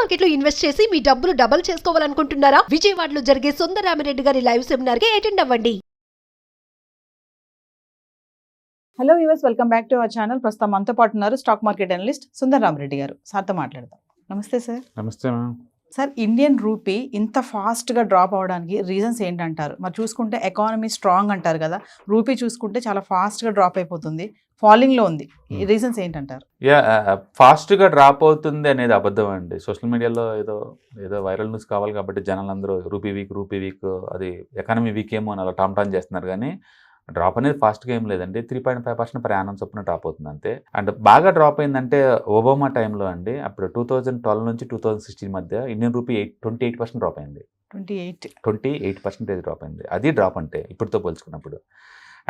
Market లో invest చేసి మీ డబ్బులు డబుల్ చేసుకోవాలనుకుంటున్నారా? విజయవాడలో జరిగే సుందరరామిరెడ్డి గారి లైవ్ సెమినార్ కి అటెండ్ అవ్వండి. Hello viewers, welcome back to our channel. ప్రస్తుతం మనతో పాటు ఉన్నారు స్టాక్ మార్కెట్ అనలిస్ట్ సుందరరామిరెడ్డి గారు. సార్తో మాట్లాడదాం. నమస్తే సార్. నమస్తే మ్యామ్. సార్, ఇండియన్ రూపీ ఇంత ఫాస్ట్గా డ్రాప్ అవడానికి రీజన్స్ ఏంటంటారు? మరి చూసుకుంటే ఎకానమీ స్ట్రాంగ్ అంటారు కదా, రూపీ చూసుకుంటే చాలా ఫాస్ట్గా డ్రాప్ అయిపోతుంది, ఫాలింగ్లో ఉంది. రీజన్స్ ఏంటంటారు? ఫాస్ట్గా డ్రాప్ అవుతుంది అనేది అబద్ధం అండి. సోషల్ మీడియాలో ఏదో వైరల్ న్యూస్ కావాలి కాబట్టి జనాలందరూ రూపీ వీక్ అది ఎకానమీ వీక్ ఏమో అని అలా టామ్ చేస్తున్నారు. కానీ డ్రాప్ అనేది ఫాస్ట్గా ఏం లేదండి. 3.5% per annum చొప్పున డ్రాప్ అవుతుంది అంతే. అండ్ బాగా డ్రాప్ అయిందంటే ఒబామా టైంలో అండి. అప్పుడు 2012 నుంచి 2016 మధ్య ఇండియన్ రూపీ 28% డ్రాప్ అయింది. 28% డ్రాప్ అయింది. అది డ్రాప్ అంటే ఇప్పటితో పోల్చుకున్నప్పుడు.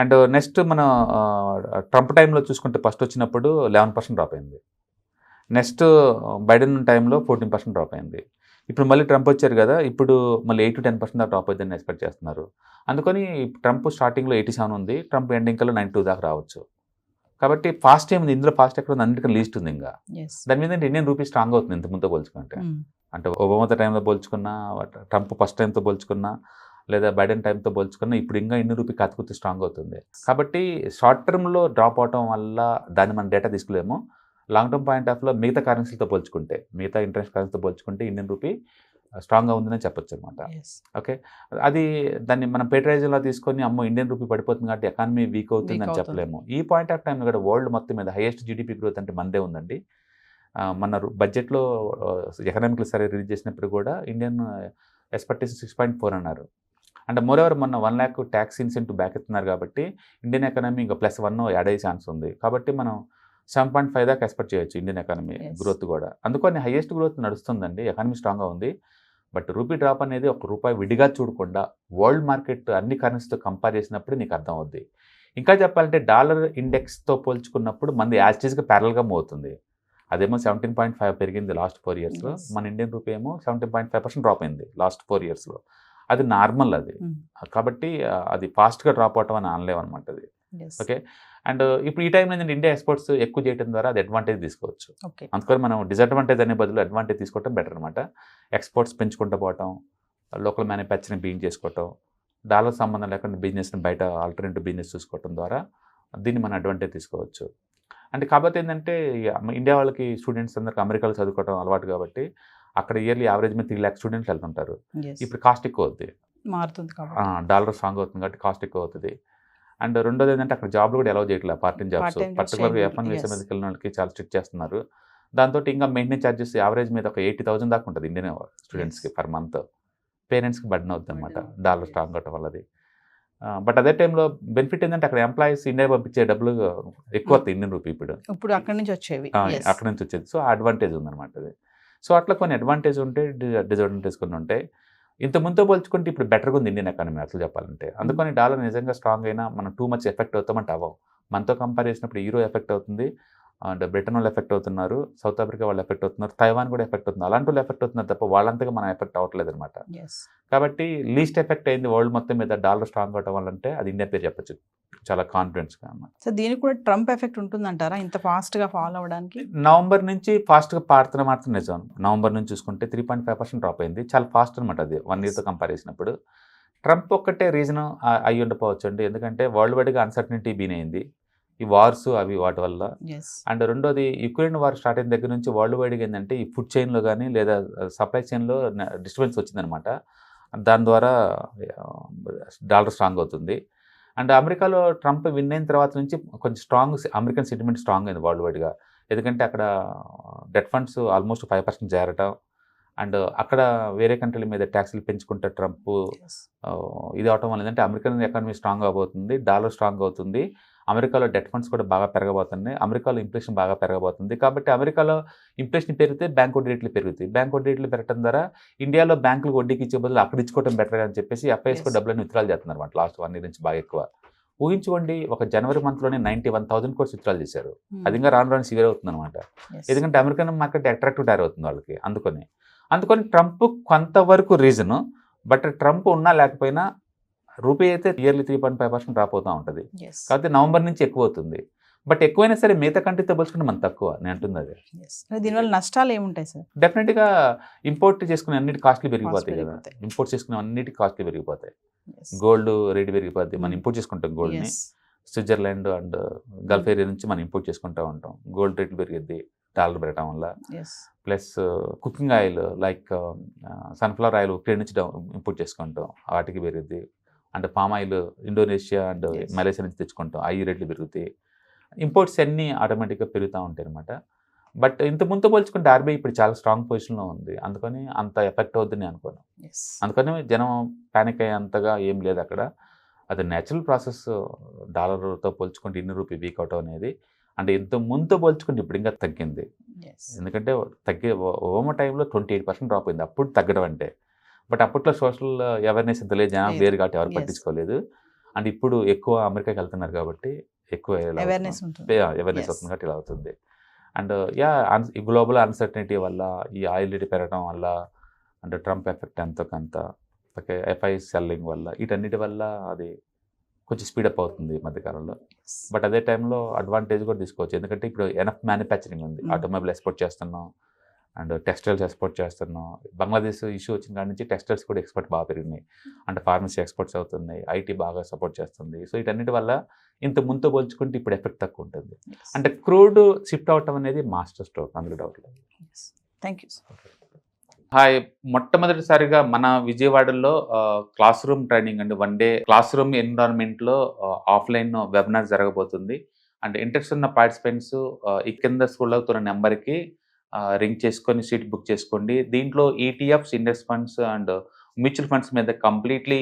అండ్ నెక్స్ట్ మన ట్రంప్ టైంలో చూసుకుంటే ఫస్ట్ వచ్చినప్పుడు 11% డ్రాప్ అయింది. నెక్స్ట్ బైడెన్ టైంలో 14% డ్రాప్ అయింది. ఇప్పుడు మళ్ళీ ట్రంప్ వచ్చారు కదా, ఇప్పుడు మళ్ళీ 8 to 10% దాకా డ్రాప్ అవుతుందని ఎక్స్పెక్ట్ చేస్తున్నారు. అందుకని ట్రంప్ స్టార్టింగ్లో 87 ఉంది, ట్రంప్ ఎండింగ్ కల్లా 92 దాకా రావచ్చు. కాబట్టి ఫాస్ట్ ఏముంది ఇందులో, ఫాస్ట్ ఎక్కడ ఉంది, అన్నిటికీ లీస్ట్ ఉంది. ఇంకా దాని మీద ఇండియన్ రూపీ స్ట్రాంగ్ అవుతుంది ఇంత ముందు పోల్చుకుంటే. అంటే ఒబామా టైంలో పోల్చుకున్నా, ట్రంప్ ఫస్ట్ టైంతో పోల్చుకున్నా, లేదా బైడెన్ టైంతో పోల్చుకున్నా, ఇప్పుడు ఇంకా ఇండియన్ రూపీ కత్తుకుత్తి స్ట్రాంగ్ అవుతుంది. కాబట్టి షార్ట్ టర్మ్లో డ్రాప్ అవడం వల్ల దాన్ని మనం డేటా తీసుకోలేము. లాంగ్ టర్మ్ పాయింట్ ఆఫ్లో మిగతా కరెన్సీలతో పోల్చుకుంటే, మిగతా ఇంటర్నేషనల్ కరెన్సీతో పోల్చుకుంటే ఇండియన్ రూపీ స్ట్రాంగ్గా ఉందని చెప్పొచ్చు అనమాట. ఓకే, అది దాన్ని మనం పేట్రైజ్లో తీసుకొని అమ్మో ఇండియన్ రూపీ పడిపోతుంది కాబట్టి ఎకానమీ వీక్ అవుతుంది అని చెప్పలేము. ఈ పాయింట్ ఆఫ్ టైం కూడా వరల్డ్ మొత్తం మీద హైయెస్ట్ జీడీపీ గ్రోత్ అంటే మనదే ఉందండి. మన బడ్జెట్లో ఎకనామిక్ సర్వే రిలీజ్ చేసినప్పుడు కూడా ఇండియన్ ఎక్స్పెక్టేషన్ 6.4 అన్నారు. అంటే మోరెవర్ మొన్న 1 lakh ట్యాక్స్ ఇన్సెంటివ్ బ్యాక్ ఎత్తున్నారు కాబట్టి ఇండియన్ ఎకానమీ ఇంకా +1 యాడ్ అయ్యే ఛాన్స్ ఉంది. కాబట్టి మనం 7.5 దాకా ఎక్స్పెక్ట్ చేయొచ్చు ఇండియన్ ఎకానమీ గ్రోత్ కూడా. అందుకని హైయెస్ట్ గ్రోత్ నడుస్తుందండి, ఎకానమీ స్ట్రాంగ్గా ఉంది. బట్ రూపీ డ్రాప్ అనేది ₹1 విడిగా చూడకుండా వరల్డ్ మార్కెట్ అన్ని కరెన్సీతో కంపేర్ చేసినప్పుడు నీకు అర్థం అవుద్ది. ఇంకా చెప్పాలంటే డాలర్ ఇండెక్స్తో పోల్చుకున్నప్పుడు మనది యాజ్టీస్గా ప్యారల్గా మూవ్ అవుతుంది. అదేమో 17.5 పెరిగింది లాస్ట్ 4 yearsలో. మన ఇండియన్ రూపీ ఏమో 17.5% డ్రాప్ అయింది లాస్ట్ 4 yearsలో. అది నార్మల్ అది. కాబట్టి అది ఫాస్ట్గా డ్రాప్ అవటం అని అనలేము అనమాట అది. ఓకే, అండ్ ఇప్పుడు ఈ టైంలో ఏంటంటే ఇండియా ఎక్స్పోర్ట్స్ ఎక్కువ చేయడం ద్వారా అది అడ్వాంటేజ్ తీసుకోవచ్చు. అందుకని మనం డిసడ్వాంటేజ్ అనే బదులు అడ్వాంటేజ్ తీసుకోవటం బెటర్ అనమాట. ఎక్స్పోర్ట్స్ పెంచుకుంటూ పోవటం, లోకల్ మ్యానుఫ్యాక్చరింగ్ బీయింగ్ చేసుకోవటం, డాలర్ సంబంధం లేకుండా బిజినెస్ని బయట ఆల్టర్నేటివ్ బిజినెస్ చూసుకోవటం ద్వారా దీన్ని మనం అడ్వాంటేజ్ తీసుకోవచ్చు. అంటే కాకపోతే ఏంటంటే ఇండియా వాళ్ళకి స్టూడెంట్స్ అందరికి అమెరికాలో చదువుకోవడం అలవాటు కాబట్టి అక్కడ ఇయర్లీ యావరేజ్ మీద 3 lakh స్టూడెంట్స్ వెళ్తుంటారు. ఇప్పుడు కాస్ట్ ఎక్కువ అవుతుంది, మారుతుంది, డాలర్ స్ట్రాంగ్ అవుతుంది కాబట్టి కాస్ట్ ఎక్కువ అవుతుంది. అండ్ రెండోది ఏంటంటే అక్కడ జాబ్లు కూడా అలౌ చేయట్లేదు, పార్ట్ టైం జాబ్స్. పర్టికులర్గా F1 వీసా మీదకి వెళ్ళిన వాళ్ళకి చాలా స్ట్రిక్ట్ చేస్తున్నారు. దాంతో ఇంకా మెయింటెనెన్స్ ఛార్జెస్ యావరేజ్ మీద ఒక 80,000 దాకా ఉంటుంది ఇండియన్ స్టూడెంట్స్కి పర్ మంత్. పేరెంట్స్కి బర్డెన్ అవుతుంది అనమాట డాలర్ స్ట్రాంగ్ అవటం వల్లది. బట్ అదే టైంలో బెనిఫిట్ ఏంటంటే అక్కడ ఎంప్లాయీస్ ఇండియా పంపించే డబ్బులు ఎక్కువ వస్తాయి ఇండియన్ రూపీ ఇప్పుడు అక్కడి నుంచి వచ్చేవి, అక్కడ నుంచి వచ్చేది. సో అడ్వాంటేజ్ ఉందన్నమాట అది. సో అట్లా కొన్ని అడ్వాంటేజ్ ఉంటాయి, డిసడ్వాంటేజ్ కొన్ని ఉంటాయి. ఇంత ముందుతో పోల్చుకుంటే ఇప్పుడు బెటర్గా ఉంది ఇండియన్ ఎకానమీ అసలు చెప్పాలంటే. అందుకని డాలర్ నిజంగా స్ట్రాంగ్ అయినా మనం టూ మచ్ ఎఫెక్ట్ అవుతామంటే అవ్వం. మనతో కంపేర్ చేసినప్పుడు యూరో ఎఫెక్ట్ అవుతుంది, అండ్ బ్రిటన్ వాళ్ళు ఎఫెక్ట్ అవుతున్నారు, సౌత్ ఆఫ్రికా వాళ్ళు ఎఫెక్ట్ అవుతున్నారు, తైవాన్ కూడా ఎఫెక్ట్ అవుతుంది. అలాంటి వాళ్ళు ఎఫెక్ట్ అవుతున్నారు తప్ప వాళ్ళంతగా మనం ఎఫెక్ట్ అవ్వట్లేదు అనమాట. కాబట్టి లీస్ట్ ఎఫెక్ట్ అయింది వరల్డ్ మొత్తం మీద డాలర్ స్ట్రాంగ్ అవడం వల్ల అంటే అది ఇండియా పేరు చెప్పచ్చు చాలా కాన్ఫిడెన్స్గా అన్నమాట. సో దీనికి కూడా ట్రంప్ ఎఫెక్ట్ ఉంటుందంటారా ఇంత ఫాస్ట్గా ఫాలో అవ్వడానికి? నవంబర్ నుంచి ఫాస్ట్గా పాడుతున్న మాత్రం నిజం. నవంబర్ నుంచి చూసుకుంటే 3.5% డ్రాప్ అయింది, చాలా ఫాస్ట్ అనమాట అది 1 yearతో కంపేర్ చేసినప్పుడు. ట్రంప్ ఒక్కటే రీజన్ అయ్యి ఉండకపోవచ్చు అండి, ఎందుకంటే వరల్డ్ వైడ్గా అన్సర్టనిటీ బీన్ అయింది ఈ వార్స్ అవి వాటి వల్ల. అండ్ రెండోది యుక్రెయిన్ వార్ స్టార్ట్ అయిన దగ్గర నుంచి వరల్డ్ వైడ్గా ఏంటంటే ఈ ఫుడ్ చైన్లో కానీ లేదా సప్లై చైన్లో డిస్టర్బెన్స్ వచ్చిందనమాట. దాని ద్వారా డాలర్ స్ట్రాంగ్ అవుతుంది. అండ్ అమెరికాలో ట్రంప్ విన్ అయిన తర్వాత నుంచి కొంచెం అమెరికన్ సెంటిమెంట్ స్ట్రాంగ్ అయింది వరల్డ్ వైడ్గా. ఎందుకంటే అక్కడ డెట్ ఫండ్స్ ఆల్మోస్ట్ 5% చేరటం, అండ్ అక్కడ వేరే కంట్రీల మీద ట్యాక్స్లు పెంచుకుంటే ట్రంప్ ఇది అవటం వల్ల ఏంటంటే అమెరికన్ ఎకానమీ స్ట్రాంగ్ అవబోతుంది, డాలర్ స్ట్రాంగ్ అవుతుంది, అమెరికాలో డెట్ ఫండ్స్ కూడా బాగా పెరగబోతున్నాయి, అమెరికాలో ఇన్ఫ్లేషన్ బాగా పెరగబోతుంది. కాబట్టి అమెరికాలో ఇన్ఫ్లేషన్ పెరిగితే బ్యాంక్ వడ్డీ రేట్లు పెరుగుతాయి. బ్యాంక్ వడ్డీ రేట్లు పెరగడం ద్వారా ఇండియాలో బ్యాంకులు వడ్డీకి ఇచ్చే బదులు అక్కడ ఇచ్చుకోవడం బెటర్ అని చెప్పేసి FISకు డబ్బులను విత్డ్రాల్ చేస్తున్నారు అనమాట లాస్ట్ 1 year నుంచి బాగా ఎక్కువ. ఊహించుకోండి, ఒక జనవరి మంత్లోనే 91,000 crores విత్డ్రాల్ చేశారు. అది ఇంకా రాను సివియర్ అవుతుంది అనమాట. ఎందుకంటే అమెరికన్ మార్కెట్ అట్రాక్టివ్ టైర్ అవుతుంది వాళ్ళకి. అందుకని ట్రంప్ కొంతవరకు రీజను. బట్ ట్రంప్ ఉన్నా లేకపోయినా రూపీ అయితే ఇయర్లీ 3.5% డ్రాప్ అవుతూ ఉంటుంది. కాబట్టి నవంబర్ నుంచి ఎక్కువ అవుతుంది. బట్ ఎక్కువైనా సరే మిగతా కంట్రీతో పోల్చుకుంటే మన తక్కువ నేను అంటుంది అదే. దీనివల్ల నష్టాలు ఏముంటాయి సార్? డెఫినెట్గా ఇంపోర్ట్ చేసుకునే అన్నిటి కాస్ట్లీ పెరిగిపోతాయి కదా, పెరిగిపోతాయి. ఇంపోర్ట్ చేసుకునే అన్నిటి కాస్ట్లీ పెరిగిపోతాయి. Yes. గోల్డ్ రేట్ పెరిగిపోద్ది, మనం Mm. ఇంపోర్ట్ చేసుకుంటాం గోల్డ్ని Yes. Switzerland and Gulf area నుంచి మనం ఇంపోర్ట్ చేసుకుంటూ ఉంటాం. గోల్డ్ రేట్లు పెరిగిద్ది డాలర్ పెరగడం వల్ల. Yes. Plus cooking oil like sunflower oil Ukraine నుంచి ఇంపోర్ట్ చేసుకుంటాం, వాటికి పెరుగుద్ది. And palm oil Indonesia and Yes. Malaysia నుంచి తెచ్చుకుంటాం, అవి రేట్లు పెరుగుతాయి. ఇంపోర్ట్స్ అన్నీ ఆటోమేటిక్గా పెరుగుతూ ఉంటాయి అనమాట. బట్ ఇంత ముందు పోల్చుకుంటే ఆర్బీఐ ఇప్పుడు చాలా స్ట్రాంగ్ పొజిషన్లో ఉంది, అందుకని అంత ఎఫెక్ట్ అవుద్దని అనుకోను. Yes. అందుకని జనం ప్యానిక్ అయ్యేంతగా ఏం లేదు అక్కడ. అది నేచురల్ ప్రాసెస్. డాలర్తో పోల్చుకుంటే రూపీ వీక్ అవటం అనేది, అంటే ఇంత ముందు పోల్చుకుంటే ఇప్పుడు ఇంకా తగ్గింది. Yes. ఎందుకంటే ఓమో టైంలో 28% డ్రాప్ అయింది అప్పుడు తగ్గడం అంటే. బట్ అప్పట్లో సోషల్ అవేర్నెస్ ఇంత లేదు, జనం లేదు. లేరు కాబట్టి ఎవరు Yes. పట్టించుకోలేదు. అండ్ ఇప్పుడు ఎక్కువ అమెరికాకి వెళ్తున్నారు కాబట్టి ఎక్కువ అవేర్నెస్ ఉంటుంది. Awareness Yes. అవుతుంది కాబట్టి ఇలా అవుతుంది. అండ్ ఈ గ్లోబల్ అన్సర్టనిటీ వల్ల, ఈ ఆయిల్ రేట్ పెరగడం వల్ల, అండ్ ట్రంప్ ఎఫెక్ట్ ఎంతో కొంత, ఓకే ఎఫ్ఐ సెల్లింగ్ వల్ల, వీటన్నిటి వల్ల అది కొంచెం స్పీడప్ అవుతుంది ఈ మధ్యకాలంలో. బట్ అదే టైంలో అడ్వాంటేజ్ కూడా తీసుకోవచ్చు, ఎందుకంటే ఇప్పుడు ఎనఫ్ మ్యానుఫ్యాక్చరింగ్ ఉంది. ఆటోమొబైల్ ఎక్స్పోర్ట్ చేస్తున్నాం అండ్ టెక్స్టైల్స్ ఎక్స్పోర్ట్ చేస్తున్నాం. బంగ్లాదేశ్ ఇష్యూ వచ్చిన కాడి నుంచి టెక్స్టైల్స్ కూడా ఎక్స్పోర్ట్ బాగా పెరిగినాయి, అంటే ఫార్మసీ ఎక్స్పోర్ట్స్ అవుతున్నాయి, ఐటీ బాగా సపోర్ట్ చేస్తుంది. సో వీటన్నిటి వల్ల ఇంత ముందు పోల్చుకుంటే ఇప్పుడు ఎఫెక్ట్ తక్కువ ఉంటుంది. Yes. అంటే క్రూడ్ షిఫ్ట్ అవటం అనేది మాస్టర్ స్ట్రోక్, అందులో డౌట్ లేదు. Yes. Thank you, sir. Hi, మొట్టమొదటిసారిగా మన విజయవాడలో క్లాస్ రూమ్ ట్రైనింగ్ అండి, 1 డే క్లాస్ రూమ్ ఎన్విరాన్మెంట్లో ఆఫ్లైన్ వెబినార్ జరగబోతుంది. అండ్ ఇంట్రెస్ట్ ఉన్న పార్టిసిపెంట్స్ ఈ కింద స్క్రోల్ అవుతున్న నెంబర్కి రింగ్ చేసుకొని సీట్ బుక్ చేసుకోండి. దీంట్లో ETFs, index funds and mutual funds మీద completely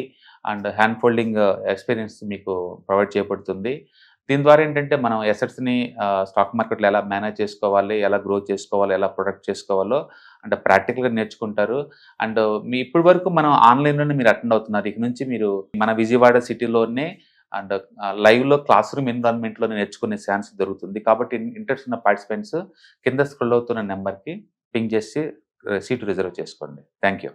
and hand holding experience మీకు ప్రొవైడ్ చేయబడుతుంది. దీని ద్వారా ఏంటంటే మనం ఎసెట్స్ని స్టాక్ మార్కెట్లో ఎలా మేనేజ్ చేసుకోవాలి, ఎలా గ్రో చేసుకోవాలి, ఎలా ప్రొడక్ట్ చేసుకోవాలో అంటే ప్రాక్టికల్గా నేర్చుకుంటారు. అండ్ మీ ఇప్పటి వరకు మనం ఆన్లైన్లోనే మీరు అటెండ్ అవుతున్నారు, ఇక నుంచి మీరు మన విజయవాడ సిటీలోనే అండ్ లైవ్లో క్లాస్ రూమ్ ఎన్విరాన్మెంట్లో నేర్చుకునే ఛాన్స్ దొరుకుతుంది. కాబట్టి ఇంట్రెస్ట్ ఉన్న పార్టిసిపెంట్స్ కింద స్క్రోల్ అవుతున్న నెంబర్కి పింగ్ చేసి సీటు రిజర్వ్ చేసుకోండి. Thank you.